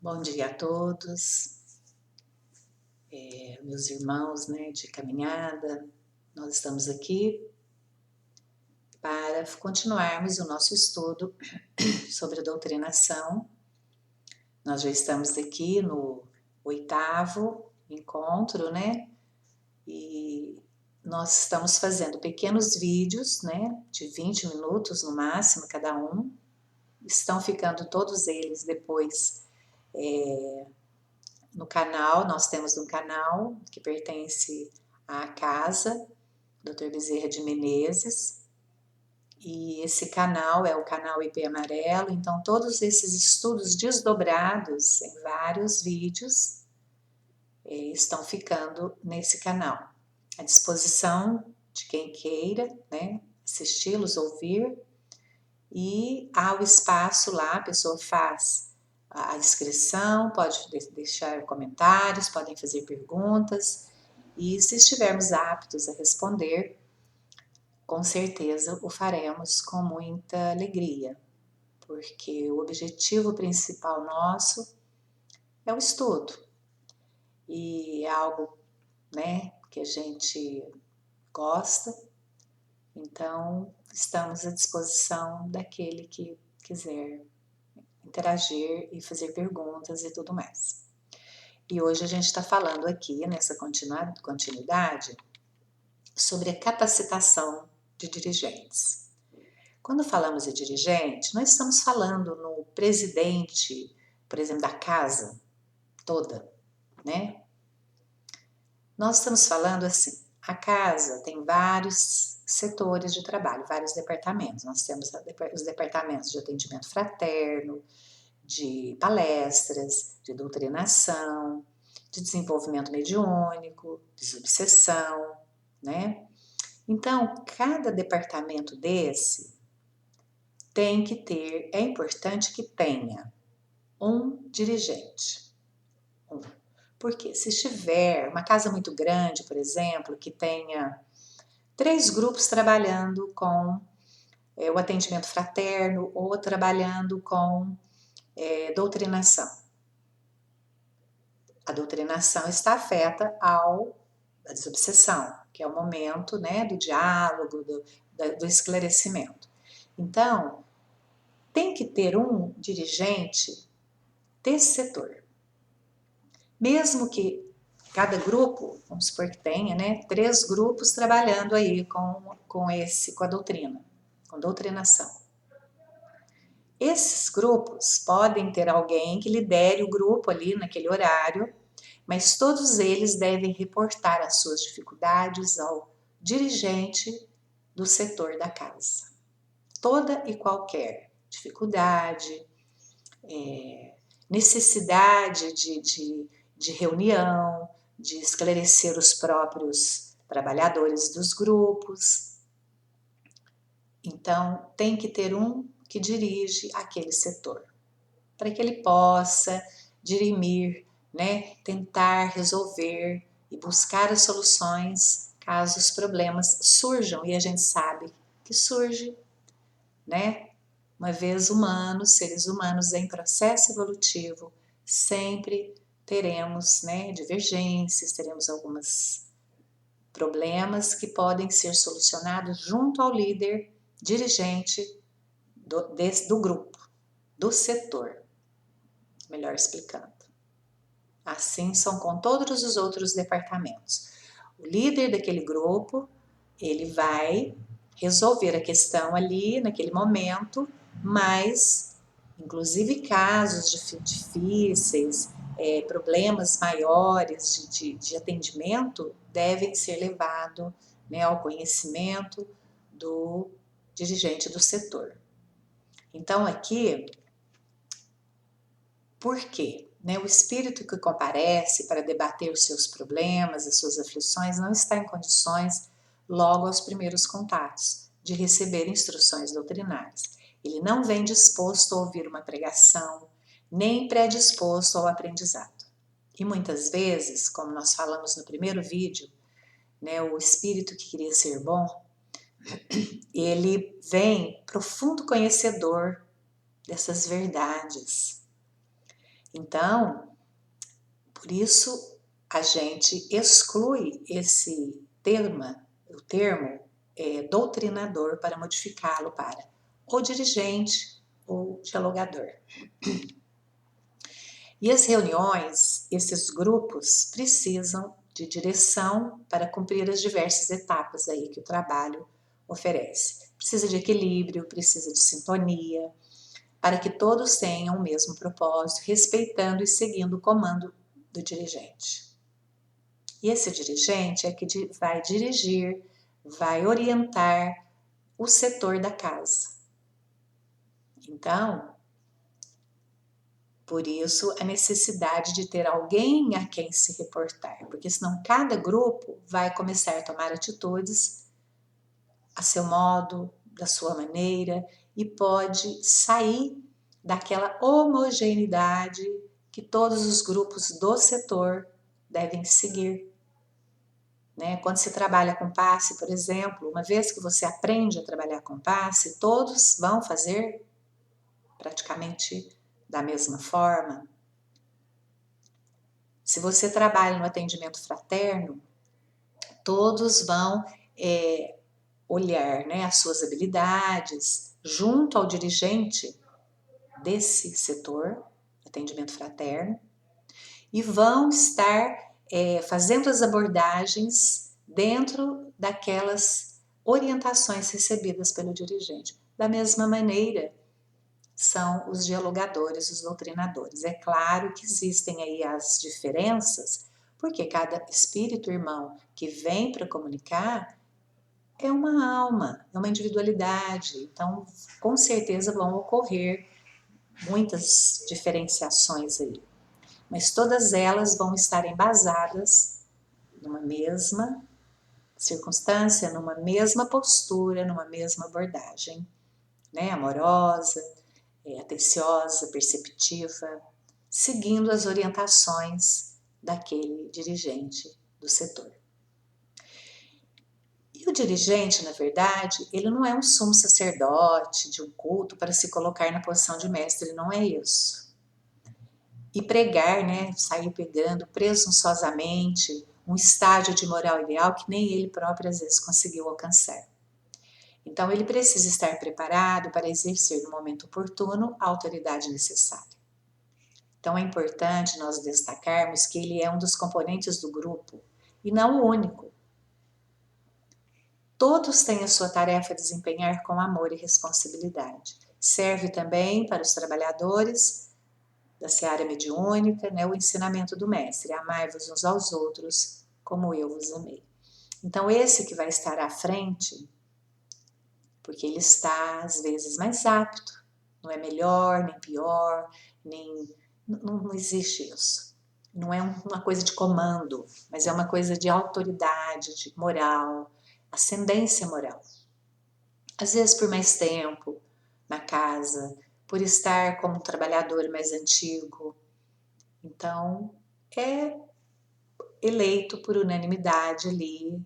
Bom dia a todos, meus irmãos, de caminhada. Nós estamos aqui para continuarmos o nosso estudo sobre a doutrinação. Nós já estamos aqui no 8º encontro, E nós estamos fazendo pequenos vídeos, de 20 minutos no máximo cada um. Estão ficando todos eles depois no canal. Nós temos um canal que pertence à casa Dr. Bezerra de Menezes, e esse canal é o canal IP Amarelo. Então todos esses estudos desdobrados em vários vídeos estão ficando nesse canal, à disposição de quem queira, assisti-los, ouvir. E há o espaço lá, a pessoa faz a inscrição, pode deixar comentários, podem fazer perguntas, e se estivermos aptos a responder, com certeza o faremos com muita alegria, porque o objetivo principal nosso é o estudo, e é algo, que a gente gosta. Então estamos à disposição daquele que quiser interagir e fazer perguntas e tudo mais. E hoje a gente está falando aqui, nessa continuidade, sobre a capacitação de dirigentes. Quando falamos de dirigente, nós estamos falando no presidente, por exemplo, da casa toda, Nós estamos falando assim, a casa tem vários setores de trabalho, vários departamentos. Nós temos os departamentos de atendimento fraterno, de palestras, de doutrinação, de desenvolvimento mediúnico, desobsessão, Então, cada departamento desse tem que ter, é importante que tenha um dirigente. Porque se estiver uma casa muito grande, por exemplo, que tenha 3 grupos trabalhando com o atendimento fraterno ou trabalhando com doutrinação. A doutrinação está afeta à desobsessão, que é o momento do diálogo, do esclarecimento. Então, tem que ter um dirigente desse setor. Mesmo que cada grupo, vamos supor que tenha 3 grupos trabalhando aí com a doutrina, com doutrinação. Esses grupos podem ter alguém que lidere o grupo ali naquele horário, mas todos eles devem reportar as suas dificuldades ao dirigente do setor da casa. Toda e qualquer dificuldade, necessidade de reunião, de esclarecer os próprios trabalhadores dos grupos. Então, tem que ter um que dirige aquele setor, para que ele possa dirimir, tentar resolver e buscar as soluções caso os problemas surjam, e a gente sabe que surge, uma vez humanos, seres humanos em processo evolutivo, sempre teremos divergências, teremos alguns problemas que podem ser solucionados junto ao líder dirigente do grupo, do setor, melhor explicando. Assim são com todos os outros departamentos. O líder daquele grupo, ele vai resolver a questão ali, naquele momento, mas, inclusive, casos difíceis, problemas maiores de atendimento, devem ser levados ao conhecimento do dirigente do setor. Então, aqui, por quê? O espírito que comparece para debater os seus problemas, as suas aflições, não está em condições, logo aos primeiros contatos, de receber instruções doutrinárias. Ele não vem disposto a ouvir uma pregação, nem predisposto ao aprendizado. E muitas vezes, como nós falamos no primeiro vídeo, o espírito que queria ser bom, ele vem profundo conhecedor dessas verdades. Então, por isso a gente exclui esse o termo doutrinador para modificá-lo para ou dirigente ou dialogador. E as reuniões, esses grupos precisam de direção para cumprir as diversas etapas aí que o trabalho oferece. Precisa de equilíbrio, precisa de sintonia, para que todos tenham o mesmo propósito, respeitando e seguindo o comando do dirigente. E esse dirigente é que vai dirigir, vai orientar o setor da casa. Então, por isso a necessidade de ter alguém a quem se reportar, porque senão cada grupo vai começar a tomar atitudes a seu modo, da sua maneira, e pode sair daquela homogeneidade que todos os grupos do setor devem seguir. Quando se trabalha com passe, por exemplo, uma vez que você aprende a trabalhar com passe, todos vão fazer praticamente da mesma forma. Se você trabalha no atendimento fraterno, todos vão olhar as suas habilidades junto ao dirigente desse setor, atendimento fraterno, e vão estar fazendo as abordagens dentro daquelas orientações recebidas pelo dirigente. Da mesma maneira, são os dialogadores, os doutrinadores. É claro que existem aí as diferenças, porque cada espírito irmão que vem para comunicar é uma alma, é uma individualidade. Então, com certeza vão ocorrer muitas diferenciações aí. Mas todas elas vão estar embasadas numa mesma circunstância, numa mesma postura, numa mesma abordagem, amorosa, atenciosa, perceptiva, seguindo as orientações daquele dirigente do setor. E o dirigente, na verdade, ele não é um sumo sacerdote de um culto para se colocar na posição de mestre, não é isso. E pregar, sair pregando presunçosamente um estágio de moral ideal que nem ele próprio às vezes conseguiu alcançar. Então ele precisa estar preparado para exercer no momento oportuno a autoridade necessária. Então é importante nós destacarmos que ele é um dos componentes do grupo e não o único. Todos têm a sua tarefa a desempenhar com amor e responsabilidade. Serve também para os trabalhadores da seara mediúnica, o ensinamento do mestre, amai-vos uns aos outros como eu vos amei. Então esse que vai estar à frente, porque ele está às vezes mais apto, não é melhor, nem pior, não existe isso. Não é uma coisa de comando, mas é uma coisa de autoridade, de moral, ascendência moral. Às vezes por mais tempo na casa, por estar como um trabalhador mais antigo. Então, é eleito por unanimidade ali,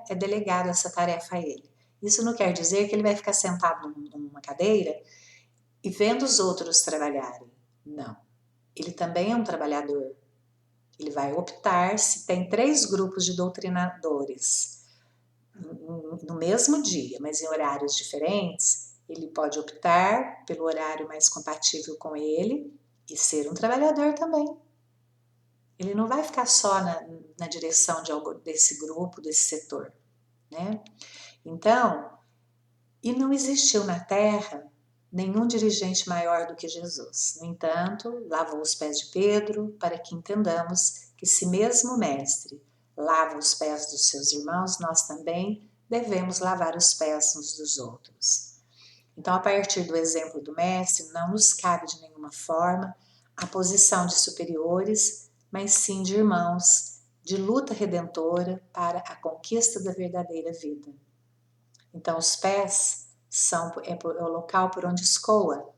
é delegado essa tarefa a ele. Isso não quer dizer que ele vai ficar sentado numa cadeira e vendo os outros trabalharem. Não. Ele também é um trabalhador. Ele vai optar, se tem 3 grupos de doutrinadores no mesmo dia, mas em horários diferentes, ele pode optar pelo horário mais compatível com ele e ser um trabalhador também. Ele não vai ficar só na direção desse grupo, desse setor, Então, e não existiu na Terra nenhum dirigente maior do que Jesus. No entanto, lavou os pés de Pedro para que entendamos que se mesmo o mestre lava os pés dos seus irmãos, nós também devemos lavar os pés uns dos outros. Então, a partir do exemplo do mestre, não nos cabe de nenhuma forma a posição de superiores, mas sim de irmãos, de luta redentora para a conquista da verdadeira vida. Então, os pés é o local por onde escoa,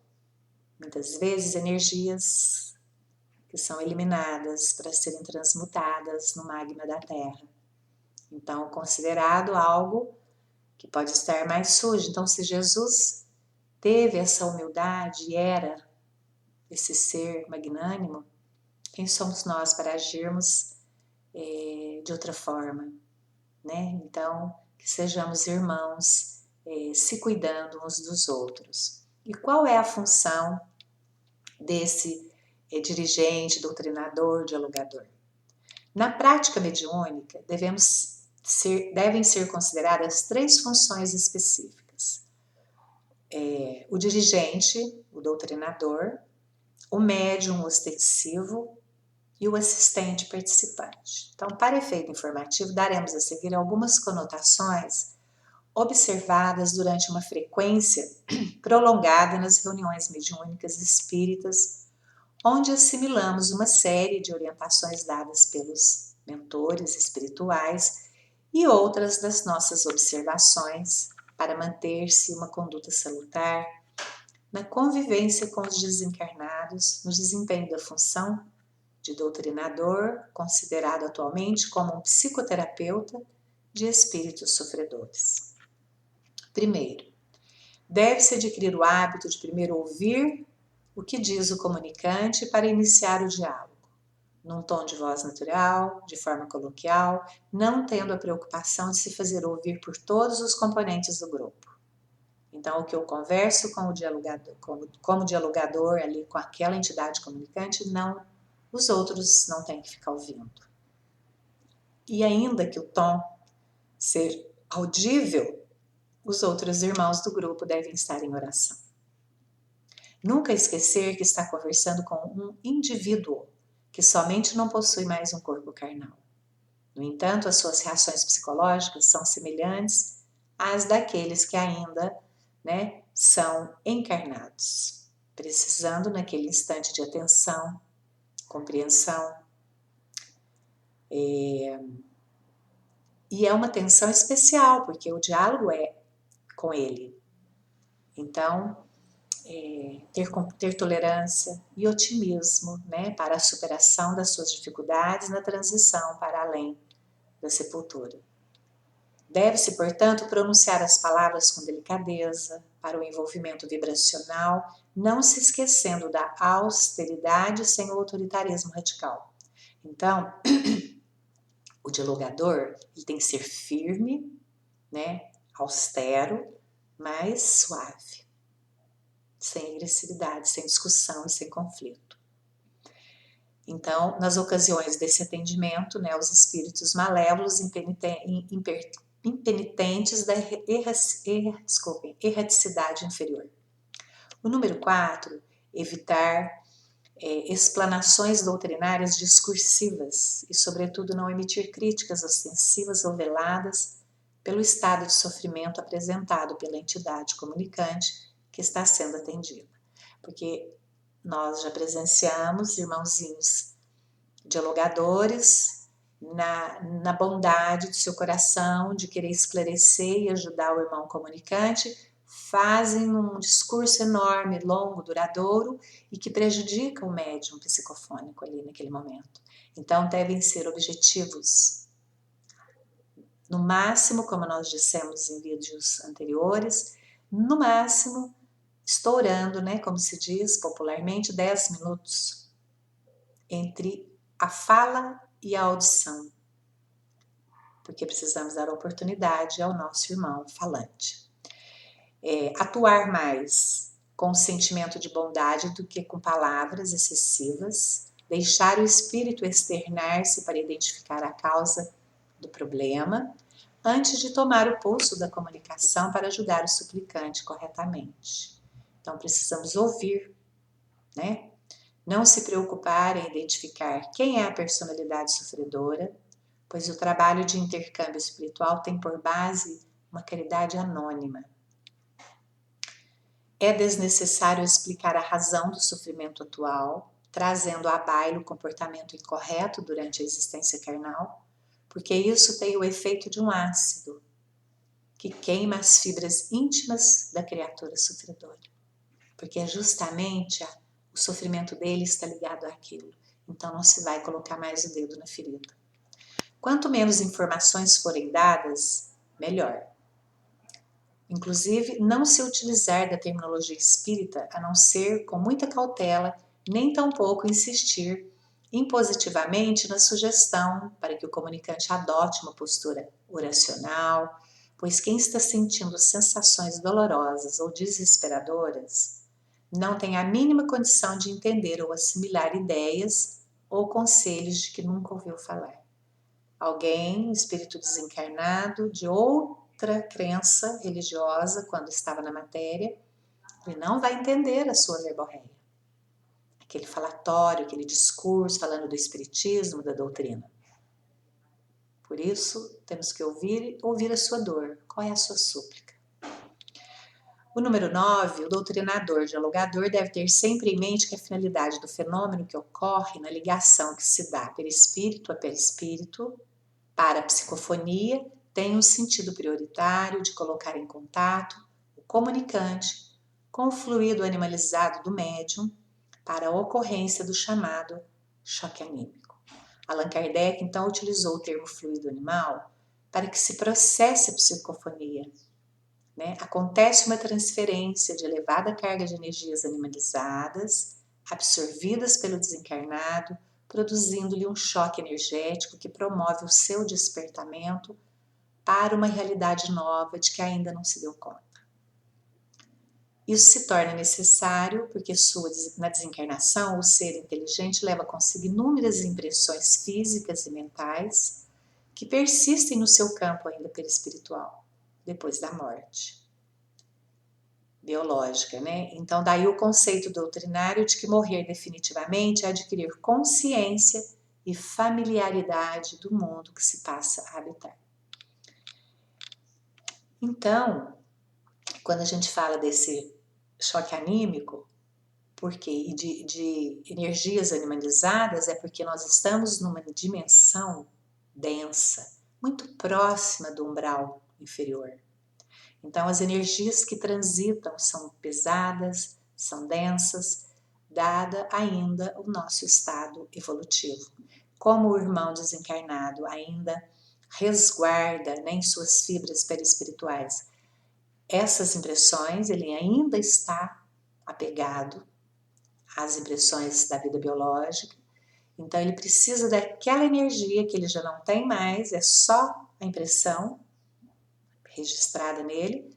muitas vezes, energias que são eliminadas para serem transmutadas no magma da Terra. Então, considerado algo que pode estar mais sujo. Então, se Jesus teve essa humildade e era esse ser magnânimo, Quem somos nós para agirmos de outra forma, né? Então, que sejamos irmãos, se cuidando uns dos outros. E qual é a função desse dirigente, doutrinador, dialogador? Na prática mediúnica, devem ser consideradas 3 funções específicas. O dirigente, o doutrinador, o médium ostensivo e o assistente participante. Então, para efeito informativo, daremos a seguir algumas conotações observadas durante uma frequência prolongada nas reuniões mediúnicas espíritas, onde assimilamos uma série de orientações dadas pelos mentores espirituais e outras das nossas observações para manter-se uma conduta salutar na convivência com os desencarnados, no desempenho da função de doutrinador, considerado atualmente como um psicoterapeuta de espíritos sofredores. Primeiro, deve-se adquirir o hábito de primeiro ouvir o que diz o comunicante para iniciar o diálogo, num tom de voz natural, de forma coloquial, não tendo a preocupação de se fazer ouvir por todos os componentes do grupo. Então, o que eu converso com o dialogador, como dialogador ali com aquela entidade comunicante, não, os outros não têm que ficar ouvindo. E ainda que o tom seja audível, os outros irmãos do grupo devem estar em oração. Nunca esquecer que está conversando com um indivíduo que somente não possui mais um corpo carnal. No entanto, as suas reações psicológicas são semelhantes às daqueles que ainda, são encarnados, precisando naquele instante de atenção, compreensão. E é uma atenção especial, porque o diálogo é com ele. Então, ter tolerância e otimismo, para a superação das suas dificuldades na transição para além da sepultura. Deve-se, portanto, pronunciar as palavras com delicadeza, para o envolvimento vibracional, não se esquecendo da austeridade sem o autoritarismo radical. Então, o dialogador ele tem que ser firme, austero, mas suave, sem agressividade, sem discussão e sem conflito. Então, nas ocasiões desse atendimento, os espíritos malévolos impenitentes da erraticidade inferior. O número 4, evitar explanações doutrinárias discursivas e, sobretudo, não emitir críticas ostensivas ou veladas pelo estado de sofrimento apresentado pela entidade comunicante que está sendo atendida. Porque nós já presenciamos irmãozinhos dialogadores na bondade do seu coração de querer esclarecer e ajudar o irmão comunicante, fazem um discurso enorme, longo, duradouro e que prejudica o médium psicofônico ali naquele momento. Então devem ser objetivos. No máximo, como nós dissemos em vídeos anteriores, no máximo, estourando, como se diz popularmente, 10 minutos entre a fala e a audição, porque precisamos dar oportunidade ao nosso irmão falante. Atuar mais com o sentimento de bondade do que com palavras excessivas, deixar o espírito externar-se para identificar a causa do problema, antes de tomar o pulso da comunicação para ajudar o suplicante corretamente. Então, precisamos ouvir, Não se preocupar em identificar quem é a personalidade sofredora, pois o trabalho de intercâmbio espiritual tem por base uma caridade anônima. É desnecessário explicar a razão do sofrimento atual, trazendo à baila o comportamento incorreto durante a existência carnal, porque isso tem o efeito de um ácido que queima as fibras íntimas da criatura sofredora, porque é justamente o sofrimento dele está ligado àquilo. Então não se vai colocar mais o dedo na ferida. Quanto menos informações forem dadas, melhor. Inclusive, não se utilizar da terminologia espírita, a não ser com muita cautela, nem tampouco insistir impositivamente na sugestão para que o comunicante adote uma postura oracional, pois quem está sentindo sensações dolorosas ou desesperadoras não tem a mínima condição de entender ou assimilar ideias ou conselhos de que nunca ouviu falar. Alguém, espírito desencarnado, de outra crença religiosa, quando estava na matéria, ele não vai entender a sua verborreia. Aquele falatório, aquele discurso falando do espiritismo, da doutrina. Por isso, temos que ouvir a sua dor. Qual é a sua súplica? O número 9, o doutrinador, dialogador, deve ter sempre em mente que a finalidade do fenômeno que ocorre na ligação que se dá perispírito a perispírito para a psicofonia tem um sentido prioritário de colocar em contato o comunicante com o fluido animalizado do médium para a ocorrência do chamado choque anímico. Allan Kardec, então, utilizou o termo fluido animal para que se processe a psicofonia. Acontece uma transferência de elevada carga de energias animalizadas, absorvidas pelo desencarnado, produzindo-lhe um choque energético que promove o seu despertamento para uma realidade nova de que ainda não se deu conta. Isso se torna necessário porque na desencarnação o ser inteligente leva consigo inúmeras impressões físicas e mentais que persistem no seu campo ainda perispiritual, depois da morte biológica, Então, daí o conceito doutrinário de que morrer definitivamente é adquirir consciência e familiaridade do mundo que se passa a habitar. Então, quando a gente fala desse choque anímico, porque de energias animalizadas, é porque nós estamos numa dimensão densa, muito próxima do umbral inferior. Então, as energias que transitam são pesadas, são densas, dada ainda o nosso estado evolutivo. Como o irmão desencarnado ainda resguarda em suas fibras perispirituais essas impressões, ele ainda está apegado às impressões da vida biológica, então ele precisa daquela energia que ele já não tem mais, é só a impressão registrada nele,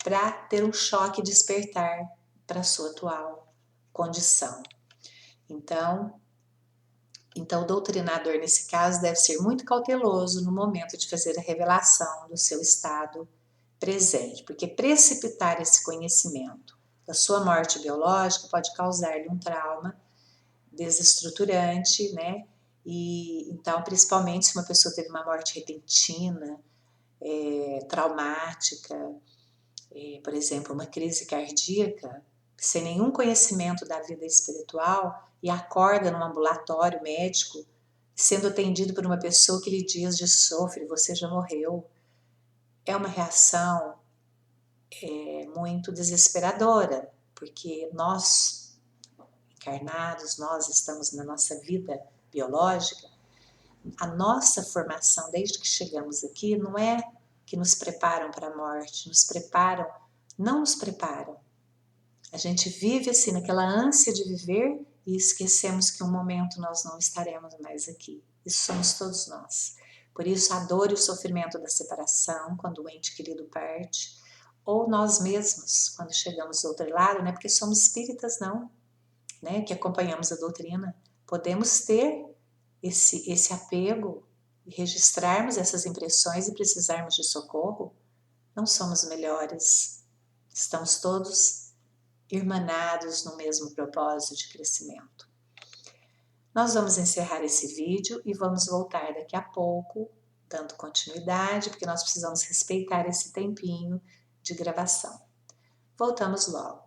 para ter um choque e despertar para a sua atual condição. Então, o doutrinador, nesse caso, deve ser muito cauteloso no momento de fazer a revelação do seu estado presente, porque precipitar esse conhecimento da sua morte biológica pode causar-lhe um trauma desestruturante, E então, principalmente se uma pessoa teve uma morte repentina, traumática, por exemplo, uma crise cardíaca, sem nenhum conhecimento da vida espiritual e acorda num ambulatório médico, sendo atendido por uma pessoa que lhe diz de sofre, você já morreu. É uma reação muito desesperadora, porque nós, encarnados, nós estamos na nossa vida biológica, a nossa formação desde que chegamos aqui não é que nos preparam para a morte, não nos preparam. A gente vive assim naquela ânsia de viver e esquecemos que um momento nós não estaremos mais aqui. Isso somos todos nós. Por isso a dor e o sofrimento da separação, quando o ente querido parte, ou nós mesmos, quando chegamos do outro lado, não é porque somos espíritas não, que acompanhamos a doutrina, podemos ter esse apego e registrarmos essas impressões e precisarmos de socorro, não somos melhores, estamos todos irmanados no mesmo propósito de crescimento. Nós vamos encerrar esse vídeo e vamos voltar daqui a pouco, dando continuidade, porque nós precisamos respeitar esse tempinho de gravação. Voltamos logo.